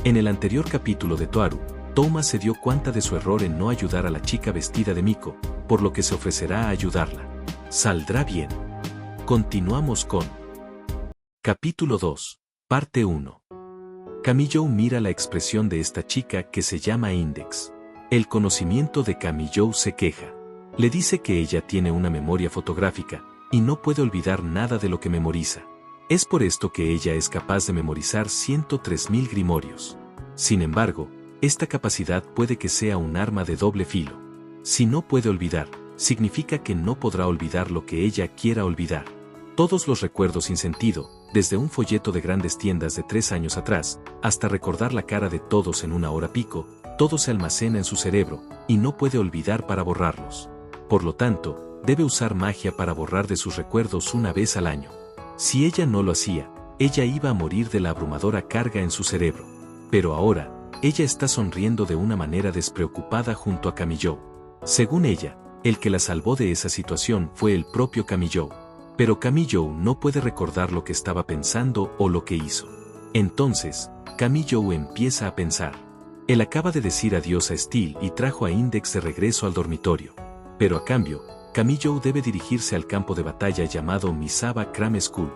En el anterior capítulo de Toaru, Touma se dio cuenta de su error en no ayudar a la chica vestida de Miko, por lo que se ofrecerá a ayudarla. Saldrá bien. Continuamos con Capítulo 2, Parte 1. Kamiyou mira la expresión de esta chica que se llama Index. El conocimiento de Kamiyou se queja. Le dice que ella tiene una memoria fotográfica, y no puede olvidar nada de lo que memoriza. Es por esto que ella es capaz de memorizar 103.000 grimorios. Sin embargo, esta capacidad puede que sea un arma de doble filo. Si no puede olvidar, significa que no podrá olvidar lo que ella quiera olvidar. Todos los recuerdos sin sentido, desde un folleto de grandes tiendas de 3 años atrás, hasta recordar la cara de todos en una hora pico, todo se almacena en su cerebro, y no puede olvidar para borrarlos. Por lo tanto, debe usar magia para borrar de sus recuerdos una vez al año. Si ella no lo hacía, ella iba a morir de la abrumadora carga en su cerebro. Pero ahora, ella está sonriendo de una manera despreocupada junto a Kamiyou. Según ella, el que la salvó de esa situación fue el propio Kamiyou. Pero Kamiyou no puede recordar lo que estaba pensando o lo que hizo. Entonces, Kamiyou empieza a pensar. Él acaba de decir adiós a Steel y trajo a Index de regreso al dormitorio. Pero a cambio, Kamiyou debe dirigirse al campo de batalla llamado Misaba Crame School.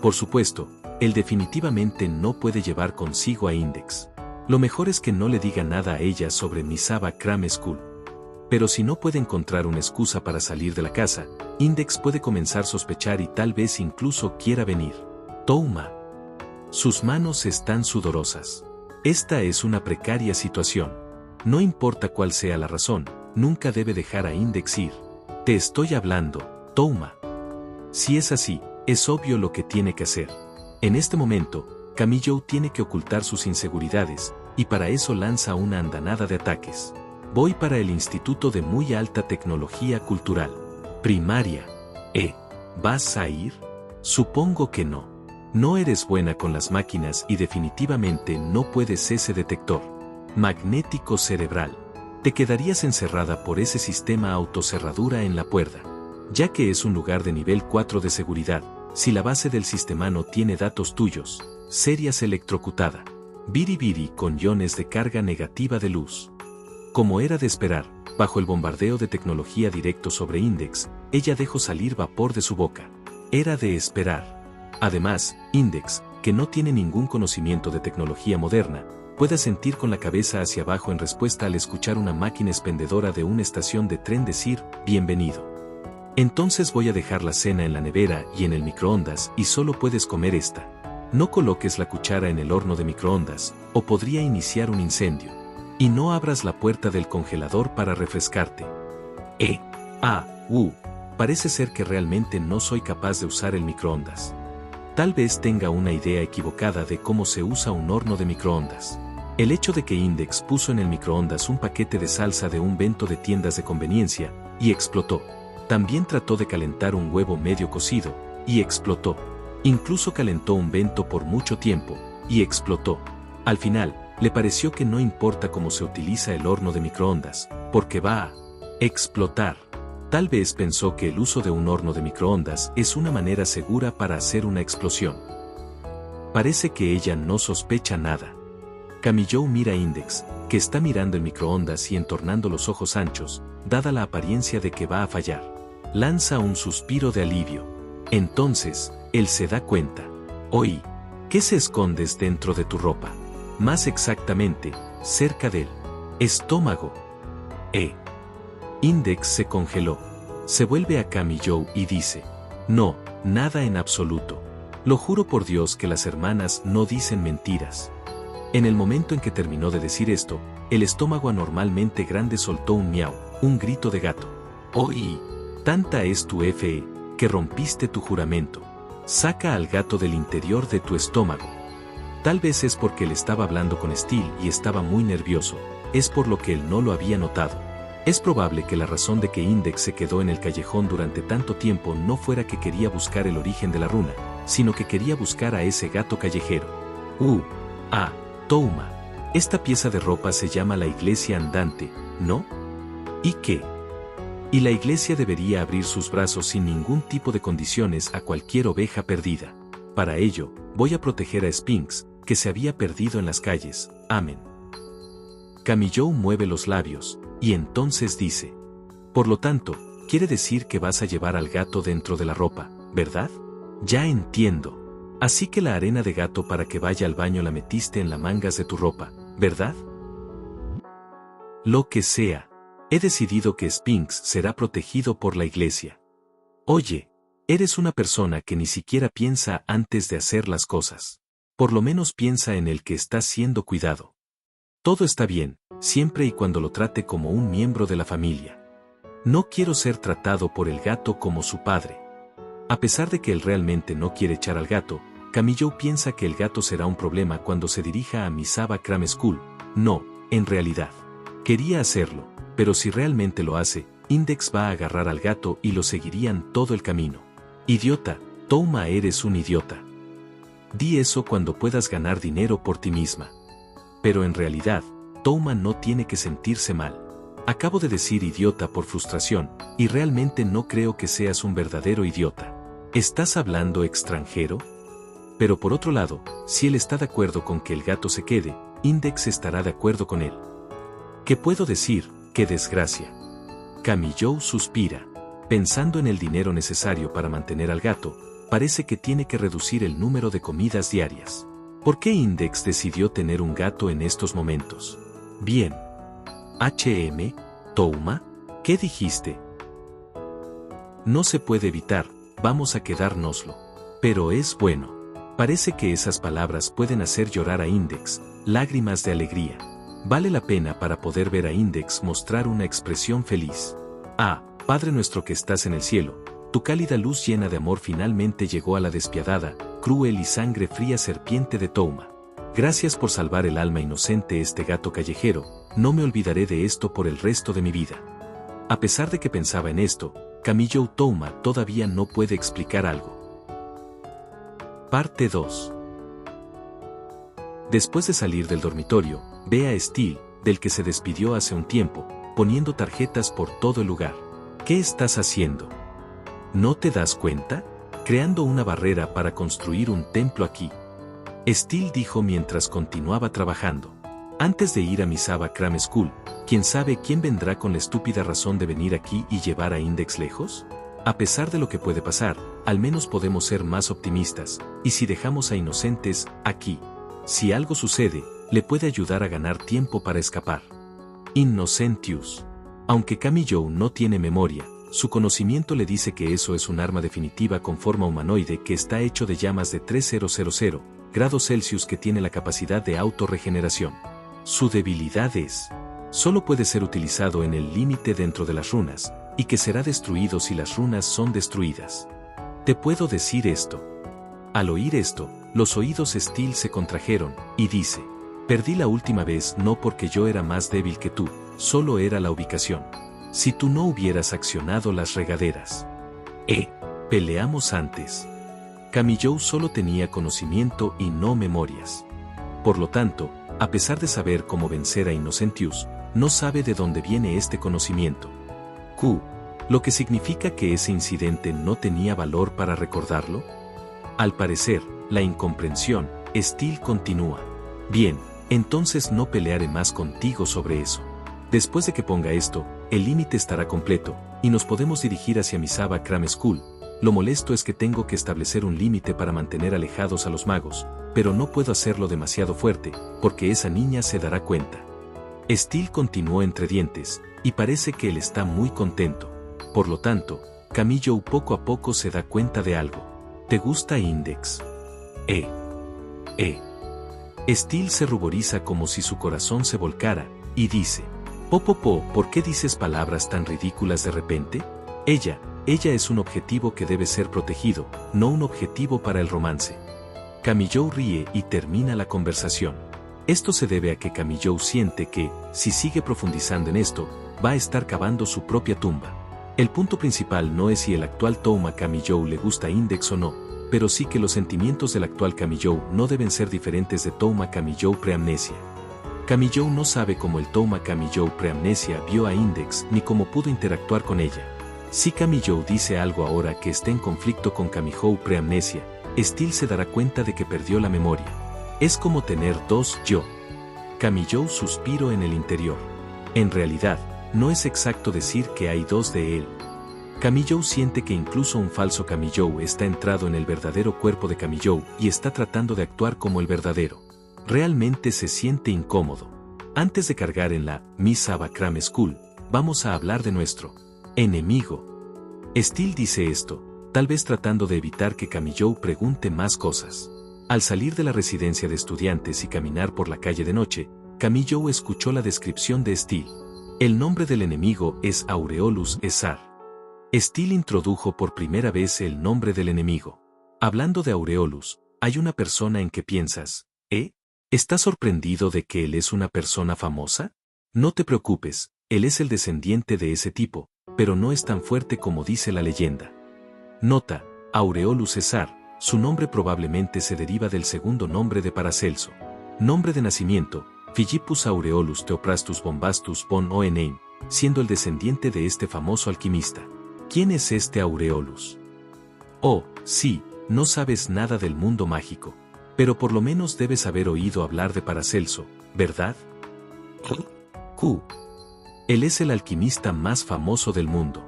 Por supuesto, él definitivamente no puede llevar consigo a Index. Lo mejor es que no le diga nada a ella sobre Misaba Crame School. Pero si no puede encontrar una excusa para salir de la casa, Index puede comenzar a sospechar y tal vez incluso quiera venir. Touma. Sus manos están sudorosas. Esta es una precaria situación. No importa cuál sea la razón, nunca debe dejar a Index ir. Te estoy hablando, Touma. Si es así, es obvio lo que tiene que hacer. En este momento, Kamiyou tiene que ocultar sus inseguridades, y para eso lanza una andanada de ataques. Voy para el Instituto de Muy Alta Tecnología Cultural. Primaria. ¿Vas a ir? Supongo que no. No eres buena con las máquinas y definitivamente no puedes ese detector magnético cerebral. Te quedarías encerrada por ese sistema autocerradura en la puerta. Ya que es un lugar de nivel 4 de seguridad, si la base del sistema no tiene datos tuyos, serías electrocutada. Biribiri con iones de carga negativa de luz. Como era de esperar, bajo el bombardeo de tecnología directo sobre Index, ella dejó salir vapor de su boca. Era de esperar. Además, Index, que no tiene ningún conocimiento de tecnología moderna, puede sentir con la cabeza hacia abajo en respuesta al escuchar una máquina expendedora de una estación de tren decir, bienvenido. Entonces voy a dejar la cena en la nevera y en el microondas y solo puedes comer esta. No coloques la cuchara en el horno de microondas, o podría iniciar un incendio. Y no abras la puerta del congelador para refrescarte. Parece ser que realmente no soy capaz de usar el microondas. Tal vez tenga una idea equivocada de cómo se usa un horno de microondas. El hecho de que Index puso en el microondas un paquete de salsa de un bento de tiendas de conveniencia, y explotó. También trató de calentar un huevo medio cocido, y explotó. Incluso calentó un bento por mucho tiempo, y explotó. Al final, le pareció que no importa cómo se utiliza el horno de microondas, porque va a explotar. Tal vez pensó que el uso de un horno de microondas es una manera segura para hacer una explosión. Parece que ella no sospecha nada. Kamiyou mira a Index, que está mirando el microondas y entornando los ojos anchos, dada la apariencia de que va a fallar. Lanza un suspiro de alivio. Entonces, él se da cuenta. Oí, ¿qué se escondes dentro de tu ropa? Más exactamente, cerca del estómago. Index se congeló. Se vuelve a Kamiyou y dice, no, nada en absoluto. Lo juro por Dios que las hermanas no dicen mentiras. En el momento en que terminó de decir esto, el estómago anormalmente grande soltó un miau, un grito de gato. Oí, tanta es tu fe, que rompiste tu juramento. Saca al gato del interior de tu estómago. Tal vez es porque él estaba hablando con Steel y estaba muy nervioso, es por lo que él no lo había notado. Es probable que la razón de que Index se quedó en el callejón durante tanto tiempo no fuera que quería buscar el origen de la runa, sino que quería buscar a ese gato callejero. Touma. Esta pieza de ropa se llama la iglesia andante, ¿no? ¿Y qué? Y la iglesia debería abrir sus brazos sin ningún tipo de condiciones a cualquier oveja perdida. Para ello, voy a proteger a Sphinx, que se había perdido en las calles. Amén. Kamiyou mueve los labios, y entonces dice: por lo tanto, quiere decir que vas a llevar al gato dentro de la ropa, ¿verdad? Ya entiendo. Así que la arena de gato para que vaya al baño la metiste en las mangas de tu ropa, ¿verdad? Lo que sea. He decidido que Sphinx será protegido por la iglesia. Oye, eres una persona que ni siquiera piensa antes de hacer las cosas. Por lo menos piensa en el que está siendo cuidado. Todo está bien, siempre y cuando lo trate como un miembro de la familia. No quiero ser tratado por el gato como su padre. A pesar de que él realmente no quiere echar al gato, Kamiyou piensa que el gato será un problema cuando se dirija a Misaba Cram School. No, en realidad. Quería hacerlo, pero si realmente lo hace, Index va a agarrar al gato y lo seguirían todo el camino. Idiota, Touma, eres un idiota. Di eso cuando puedas ganar dinero por ti misma. Pero en realidad, Touma no tiene que sentirse mal. Acabo de decir idiota por frustración, y realmente no creo que seas un verdadero idiota. ¿Estás hablando extranjero? Pero por otro lado, si él está de acuerdo con que el gato se quede, Index estará de acuerdo con él. ¿Qué puedo decir? ¡Qué desgracia! Kamiyou suspira. Pensando en el dinero necesario para mantener al gato, parece que tiene que reducir el número de comidas diarias. ¿Por qué Index decidió tener un gato en estos momentos? Bien. Touma, ¿qué dijiste? No se puede evitar, vamos a quedárnoslo. Pero es bueno. Parece que esas palabras pueden hacer llorar a Index, lágrimas de alegría. Vale la pena para poder ver a Index mostrar una expresión feliz. Ah, Padre nuestro que estás en el cielo, tu cálida luz llena de amor finalmente llegó a la despiadada, cruel y sangre fría serpiente de Touma. Gracias por salvar el alma inocente este gato callejero, no me olvidaré de esto por el resto de mi vida. A pesar de que pensaba en esto, Kamiyou Touma todavía no puede explicar algo. Parte 2. Después de salir del dormitorio, ve a Steel, del que se despidió hace un tiempo, poniendo tarjetas por todo el lugar. ¿Qué estás haciendo? ¿No te das cuenta? Creando una barrera para construir un templo aquí. Steel dijo mientras continuaba trabajando. Antes de ir a Misaba Cram School, ¿quién sabe quién vendrá con la estúpida razón de venir aquí y llevar a Index lejos? A pesar de lo que puede pasar, al menos podemos ser más optimistas, y si dejamos a inocentes aquí, si algo sucede, le puede ayudar a ganar tiempo para escapar. Innocentius. Aunque Kamiyou no tiene memoria, su conocimiento le dice que eso es un arma definitiva con forma humanoide que está hecho de llamas de 3000 grados Celsius que tiene la capacidad de autorregeneración. Su debilidad es: solo puede ser utilizado en el límite dentro de las runas, y que será destruido si las runas son destruidas. Te puedo decir esto. Al oír esto, los oídos Steel se contrajeron, y dice: perdí la última vez no porque yo era más débil que tú, solo era la ubicación. Si tú no hubieras accionado las regaderas. Peleamos antes. Kamiyou solo tenía conocimiento y no memorias. Por lo tanto, a pesar de saber cómo vencer a Innocentius, no sabe de dónde viene este conocimiento. Lo que significa que ese incidente no tenía valor para recordarlo. Al parecer, la incomprensión, Steel continúa. Bien, entonces no pelearé más contigo sobre eso. Después de que ponga esto, el límite estará completo, y nos podemos dirigir hacia Misaba Cram School. Lo molesto es que tengo que establecer un límite para mantener alejados a los magos, pero no puedo hacerlo demasiado fuerte, porque esa niña se dará cuenta. Steel continuó entre dientes, y parece que él está muy contento. Por lo tanto, Kamiyou poco a poco se da cuenta de algo. ¿Te gusta Index? Steel se ruboriza como si su corazón se volcara, y dice: ¿por qué dices palabras tan ridículas de repente? Ella es un objetivo que debe ser protegido, no un objetivo para el romance. Kamiyou ríe y termina la conversación. Esto se debe a que Kamiyou siente que, si sigue profundizando en esto, va a estar cavando su propia tumba. El punto principal no es si el actual Touma Kamiyou le gusta Index o no, pero sí que los sentimientos del actual Kamiyou no deben ser diferentes de Touma Kamiyou Preamnesia. Kamiyou no sabe cómo el Touma Kamiyou Preamnesia vio a Index ni cómo pudo interactuar con ella. Si Kamiyou dice algo ahora que esté en conflicto con Kamiyou Preamnesia, Steel se dará cuenta de que perdió la memoria. Es como tener dos yo. Camillou suspiró en el interior. En realidad, no es exacto decir que hay dos de él. Camillou siente que incluso un falso Camillou está entrado en el verdadero cuerpo de Camillou y está tratando de actuar como el verdadero. Realmente se siente incómodo. Antes de cargar en la Miss Abacram School, vamos a hablar de nuestro enemigo. Steele dice esto, tal vez tratando de evitar que Camillou pregunte más cosas. Al salir de la residencia de estudiantes y caminar por la calle de noche, Camillou escuchó la descripción de Steele. El nombre del enemigo es Aureolus Esar. Steele introdujo por primera vez el nombre del enemigo. Hablando de Aureolus, ¿hay una persona en que piensas, ¿Estás sorprendido de que él es una persona famosa? No te preocupes, él es el descendiente de ese tipo, pero no es tan fuerte como dice la leyenda. Nota, Aureolus Esar, su nombre probablemente se deriva del segundo nombre de Paracelso. Nombre de nacimiento, Philippus Aureolus Theophrastus Bombastus von Hohenheim, siendo el descendiente de este famoso alquimista. ¿Quién es este Aureolus? Oh, sí, no sabes nada del mundo mágico. Pero por lo menos debes haber oído hablar de Paracelso, ¿verdad? Q. Él es el alquimista más famoso del mundo.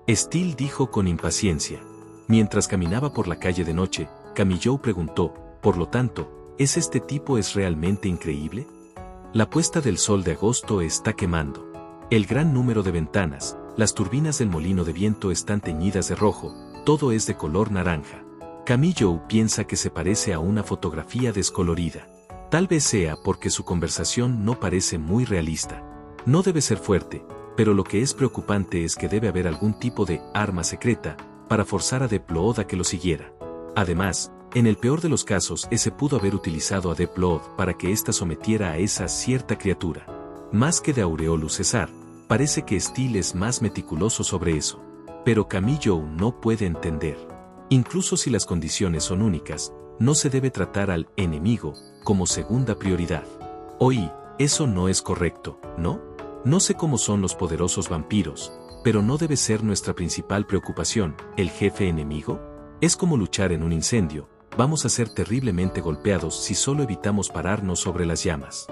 Steele dijo con impaciencia. Mientras caminaba por la calle de noche, Camillou preguntó, por lo tanto, ¿es este tipo realmente increíble? La puesta del sol de agosto está quemando. El gran número de ventanas, las turbinas del molino de viento están teñidas de rojo, todo es de color naranja. Camillou piensa que se parece a una fotografía descolorida. Tal vez sea porque su conversación no parece muy realista. No debe ser fuerte, pero lo que es preocupante es que debe haber algún tipo de arma secreta para forzar a Deplood a que lo siguiera. Además, en el peor de los casos ese pudo haber utilizado a Deplood para que ésta sometiera a esa cierta criatura. Más que de Aureolus Esar, parece que Steele es más meticuloso sobre eso. Pero Camillou no puede entender. Incluso si las condiciones son únicas, no se debe tratar al enemigo como segunda prioridad. Oí, eso no es correcto, ¿no? No sé cómo son los poderosos vampiros, pero no debe ser nuestra principal preocupación, ¿el jefe enemigo? Es como luchar en un incendio, vamos a ser terriblemente golpeados si solo evitamos pararnos sobre las llamas.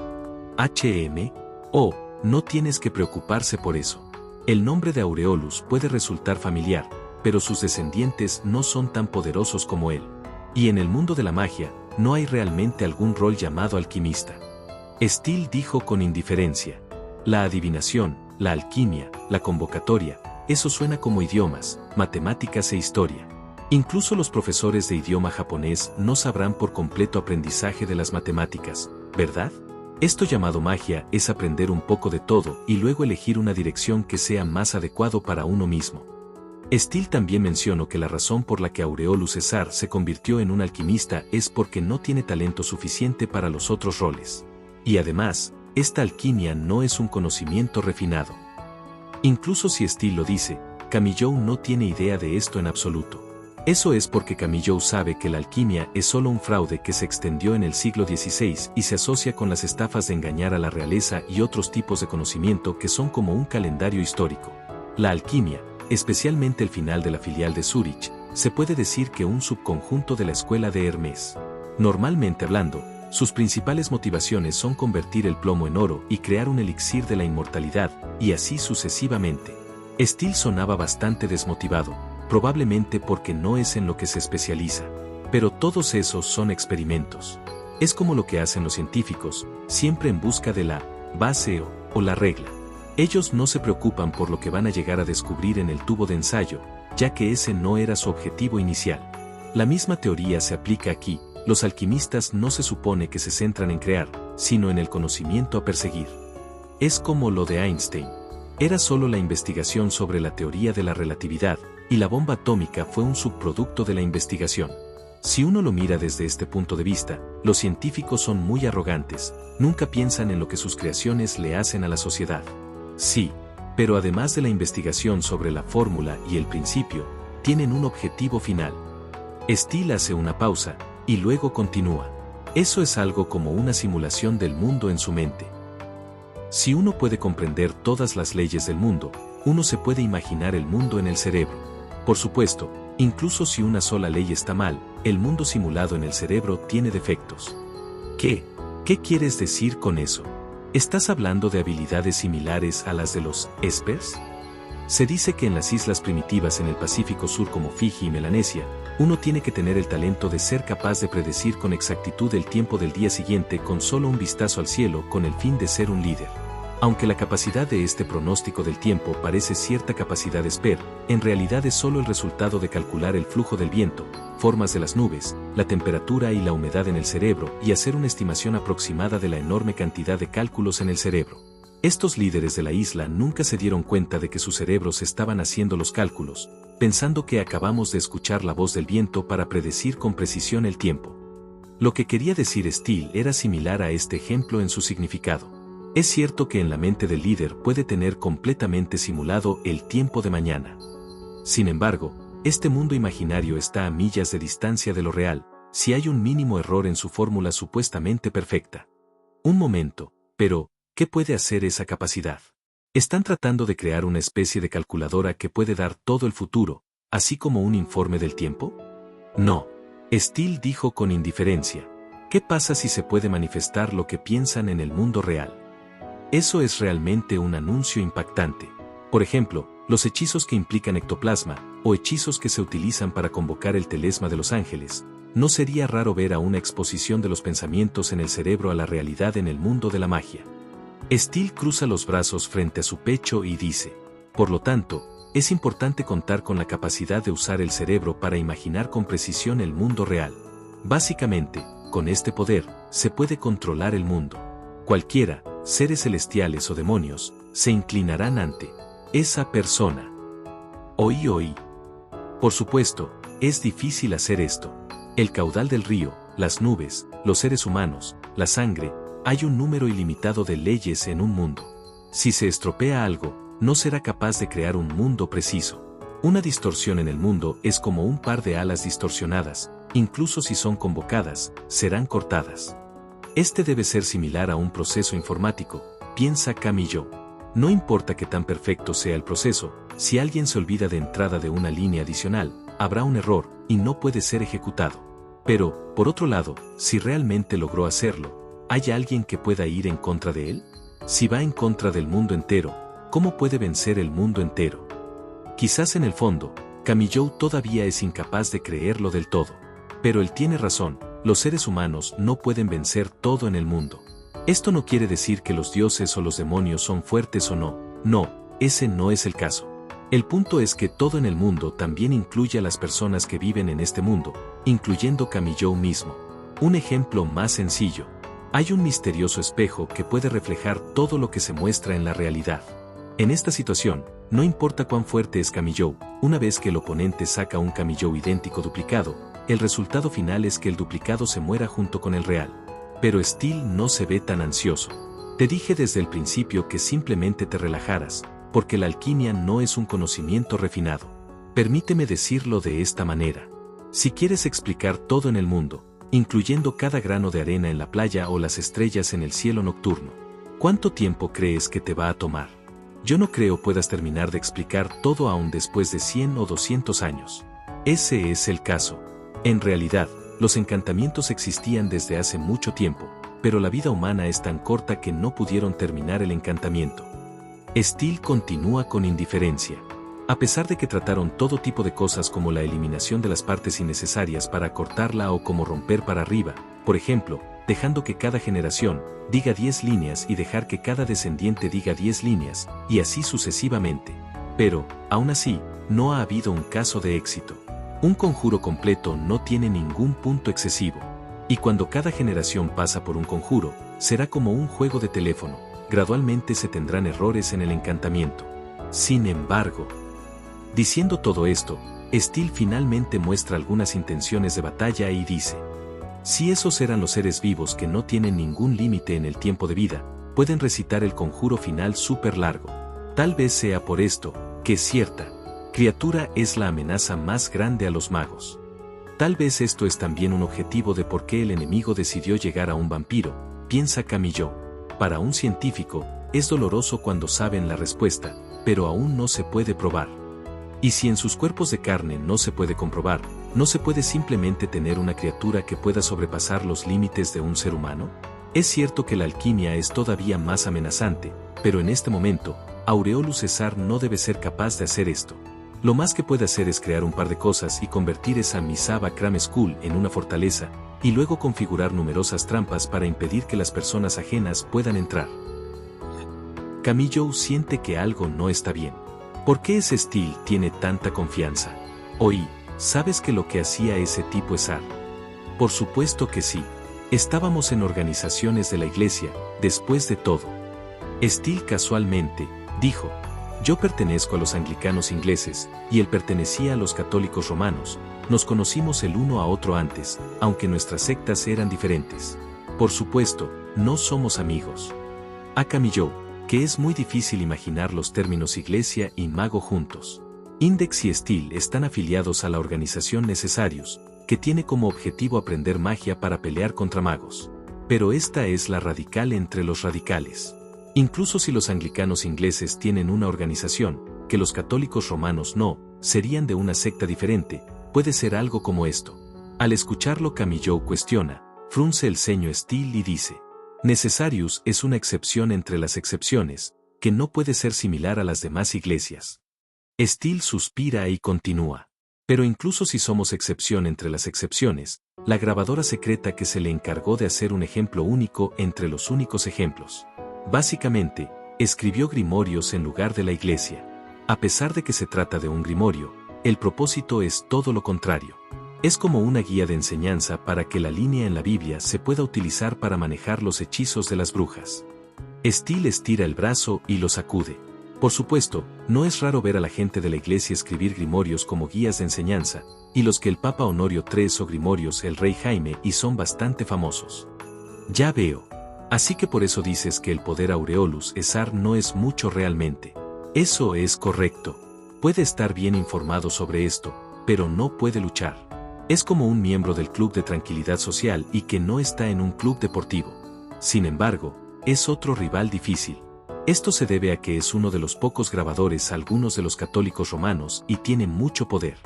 No tienes que preocuparse por eso. El nombre de Aureolus puede resultar familiar, pero sus descendientes no son tan poderosos como él. Y en el mundo de la magia, no hay realmente algún rol llamado alquimista. Steele dijo con indiferencia. La adivinación, la alquimia, la convocatoria, eso suena como idiomas, matemáticas e historia. Incluso los profesores de idioma japonés no sabrán por completo aprendizaje de las matemáticas, ¿verdad? Esto llamado magia es aprender un poco de todo y luego elegir una dirección que sea más adecuado para uno mismo. Steele también mencionó que la razón por la que Aureolus Esar se convirtió en un alquimista es porque no tiene talento suficiente para los otros roles. Y además, esta alquimia no es un conocimiento refinado. Incluso si Steele lo dice, Camillou no tiene idea de esto en absoluto. Eso es porque Camillou sabe que la alquimia es solo un fraude que se extendió en el siglo XVI y se asocia con las estafas de engañar a la realeza y otros tipos de conocimiento que son como un calendario histórico. La alquimia, especialmente el final de la filial de Zúrich, se puede decir que un subconjunto de la escuela de Hermes. Normalmente hablando, sus principales motivaciones son convertir el plomo en oro y crear un elixir de la inmortalidad, y así sucesivamente. Steele sonaba bastante desmotivado, probablemente porque no es en lo que se especializa. Pero todos esos son experimentos. Es como lo que hacen los científicos, siempre en busca de la base o la regla. Ellos no se preocupan por lo que van a llegar a descubrir en el tubo de ensayo, ya que ese no era su objetivo inicial. La misma teoría se aplica aquí, los alquimistas no se supone que se centran en crear, sino en el conocimiento a perseguir. Es como lo de Einstein. Era solo la investigación sobre la teoría de la relatividad, y la bomba atómica fue un subproducto de la investigación. Si uno lo mira desde este punto de vista, los científicos son muy arrogantes, nunca piensan en lo que sus creaciones le hacen a la sociedad. Sí, pero además de la investigación sobre la fórmula y el principio, tienen un objetivo final. Steele hace una pausa, y luego continúa. Eso es algo como una simulación del mundo en su mente. Si uno puede comprender todas las leyes del mundo, uno se puede imaginar el mundo en el cerebro. Por supuesto, incluso si una sola ley está mal, el mundo simulado en el cerebro tiene defectos. ¿Qué? ¿Qué quieres decir con eso? ¿Estás hablando de habilidades similares a las de los espers? Se dice que en las islas primitivas en el Pacífico Sur como Fiji y Melanesia, uno tiene que tener el talento de ser capaz de predecir con exactitud el tiempo del día siguiente con solo un vistazo al cielo con el fin de ser un líder. Aunque la capacidad de este pronóstico del tiempo parece cierta capacidad esper, en realidad es solo el resultado de calcular el flujo del viento, formas de las nubes, la temperatura y la humedad en el cerebro y hacer una estimación aproximada de la enorme cantidad de cálculos en el cerebro. Estos líderes de la isla nunca se dieron cuenta de que sus cerebros estaban haciendo los cálculos, pensando que acabamos de escuchar la voz del viento para predecir con precisión el tiempo. Lo que quería decir Steele era similar a este ejemplo en su significado. Es cierto que en la mente del líder puede tener completamente simulado el tiempo de mañana. Sin embargo, este mundo imaginario está a millas de distancia de lo real, si hay un mínimo error en su fórmula supuestamente perfecta. Un momento, pero, ¿qué puede hacer esa capacidad? ¿Están tratando de crear una especie de calculadora que puede dar todo el futuro, así como un informe del tiempo? No. Steele dijo con indiferencia. ¿Qué pasa si se puede manifestar lo que piensan en el mundo real? Eso es realmente un anuncio impactante. Por ejemplo, los hechizos que implican ectoplasma, o hechizos que se utilizan para convocar el telesma de los ángeles. No sería raro ver a una exposición de los pensamientos en el cerebro a la realidad en el mundo de la magia. Steele cruza los brazos frente a su pecho y dice, por lo tanto, es importante contar con la capacidad de usar el cerebro para imaginar con precisión el mundo real. Básicamente, con este poder, se puede controlar el mundo. Cualquiera, seres celestiales o demonios, se inclinarán ante esa persona. Oí. Por supuesto, es difícil hacer esto. El caudal del río, las nubes, los seres humanos, la sangre, hay un número ilimitado de leyes en un mundo. Si se estropea algo, no será capaz de crear un mundo preciso. Una distorsión en el mundo es como un par de alas distorsionadas, incluso si son convocadas, serán cortadas. Este debe ser similar a un proceso informático, piensa Camillo. No importa qué tan perfecto sea el proceso, si alguien se olvida de entrada de una línea adicional, habrá un error, y no puede ser ejecutado. Pero, por otro lado, si realmente logró hacerlo, ¿hay alguien que pueda ir en contra de él? Si va en contra del mundo entero, ¿cómo puede vencer el mundo entero? Quizás en el fondo, Camillo todavía es incapaz de creerlo del todo. Pero él tiene razón. Los seres humanos no pueden vencer todo en el mundo. Esto no quiere decir que los dioses o los demonios son fuertes o no. No, ese no es el caso. El punto es que todo en el mundo también incluye a las personas que viven en este mundo, incluyendo Camillo mismo. Un ejemplo más sencillo. Hay un misterioso espejo que puede reflejar todo lo que se muestra en la realidad. En esta situación, no importa cuán fuerte es Camillo, una vez que el oponente saca un Camillo idéntico duplicado, el resultado final es que el duplicado se muera junto con el real. Pero Steele no se ve tan ansioso. Te dije desde el principio que simplemente te relajaras, porque la alquimia no es un conocimiento refinado. Permíteme decirlo de esta manera. Si quieres explicar todo en el mundo, incluyendo cada grano de arena en la playa o las estrellas en el cielo nocturno, ¿cuánto tiempo crees que te va a tomar? Yo no creo puedas terminar de explicar todo aún después de 100 o 200 años. Ese es el caso. En realidad, los encantamientos existían desde hace mucho tiempo, pero la vida humana es tan corta que no pudieron terminar el encantamiento. Steele continúa con indiferencia. A pesar de que trataron todo tipo de cosas como la eliminación de las partes innecesarias para cortarla o como romper para arriba, por ejemplo, dejando que cada generación diga 10 líneas y dejar que cada descendiente diga 10 líneas, y así sucesivamente. Pero, aún así, no ha habido un caso de éxito. Un conjuro completo no tiene ningún punto excesivo. Y cuando cada generación pasa por un conjuro, será como un juego de teléfono, gradualmente se tendrán errores en el encantamiento. Sin embargo, diciendo todo esto, Steele finalmente muestra algunas intenciones de batalla y dice: si esos eran los seres vivos que no tienen ningún límite en el tiempo de vida, pueden recitar el conjuro final súper largo. Tal vez sea por esto, que cierta criatura es la amenaza más grande a los magos. Tal vez esto es también un objetivo de por qué el enemigo decidió llegar a un vampiro, piensa Camillo. Para un científico, es doloroso cuando saben la respuesta, pero aún no se puede probar. Y si en sus cuerpos de carne no se puede comprobar, ¿No se puede simplemente tener una criatura que pueda sobrepasar los límites de un ser humano? Es cierto que la alquimia es todavía más amenazante, pero en este momento, Aureolus César no debe ser capaz de hacer esto. Lo más que puede hacer es crear un par de cosas y convertir esa Misaba Cram School en una fortaleza, y luego configurar numerosas trampas para impedir que las personas ajenas puedan entrar. Camillo siente que algo no está bien. ¿Por qué ese Steel tiene tanta confianza? Oí, ¿sabes que lo que hacía ese tipo es Ar? Por supuesto que sí. Estábamos en organizaciones de la iglesia, después de todo. Steel casualmente, dijo, yo pertenezco a los anglicanos ingleses, y él pertenecía a los católicos romanos. Nos conocimos el uno a otro antes, aunque nuestras sectas eran diferentes. Por supuesto, no somos amigos. A Camillo, que es muy difícil imaginar los términos iglesia y mago juntos. Index y Steel están afiliados a la organización Necesarius, que tiene como objetivo aprender magia para pelear contra magos. Pero esta es la radical entre los radicales. Incluso si los anglicanos ingleses tienen una organización, que los católicos romanos no, serían de una secta diferente, puede ser algo como esto. Al escucharlo Camillo cuestiona, frunce el ceño Steel y dice, Necesarius es una excepción entre las excepciones, que no puede ser similar a las demás iglesias. Steel suspira y continúa. Pero incluso si somos excepción entre las excepciones, la grabadora secreta que se le encargó de hacer un ejemplo único entre los únicos ejemplos. Básicamente, escribió grimorios en lugar de la iglesia. A pesar de que se trata de un grimorio, el propósito es todo lo contrario. Es como una guía de enseñanza para que la línea en la Biblia se pueda utilizar para manejar los hechizos de las brujas. Steel estira el brazo y lo sacude. Por supuesto, no es raro ver a la gente de la iglesia escribir grimorios como guías de enseñanza, y los que el Papa Honorio III o grimorios el Rey Jaime y son bastante famosos. Ya veo. Así que por eso dices que el poder Aureolus César no es mucho realmente. Eso es correcto. Puede estar bien informado sobre esto, pero no puede luchar. Es como un miembro del Club de Tranquilidad Social y que no está en un club deportivo. Sin embargo, es otro rival difícil. Esto se debe a que es uno de los pocos grabadores algunos de los católicos romanos y tiene mucho poder.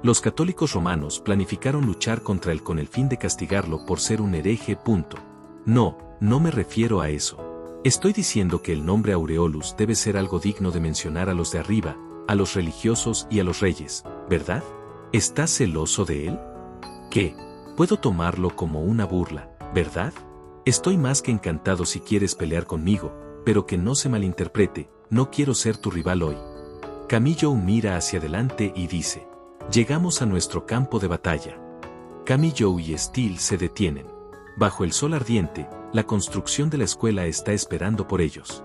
Los católicos romanos planificaron luchar contra él con el fin de castigarlo por ser un hereje. No me refiero a eso. Estoy diciendo que el nombre Aureolus debe ser algo digno de mencionar a los de arriba, a los religiosos y a los reyes, ¿verdad? ¿Estás celoso de él? ¿Qué? Puedo tomarlo como una burla, ¿verdad? Estoy más que encantado si quieres pelear conmigo, pero que no se malinterprete, no quiero ser tu rival hoy. Camillo mira hacia adelante y dice, llegamos a nuestro campo de batalla. Camillo y Steel se detienen. Bajo el sol ardiente, la construcción de la escuela está esperando por ellos.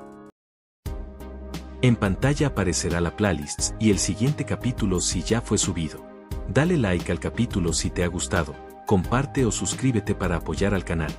En pantalla aparecerá la playlist y el siguiente capítulo si ya fue subido. Dale like al capítulo si te ha gustado, comparte o suscríbete para apoyar al canal.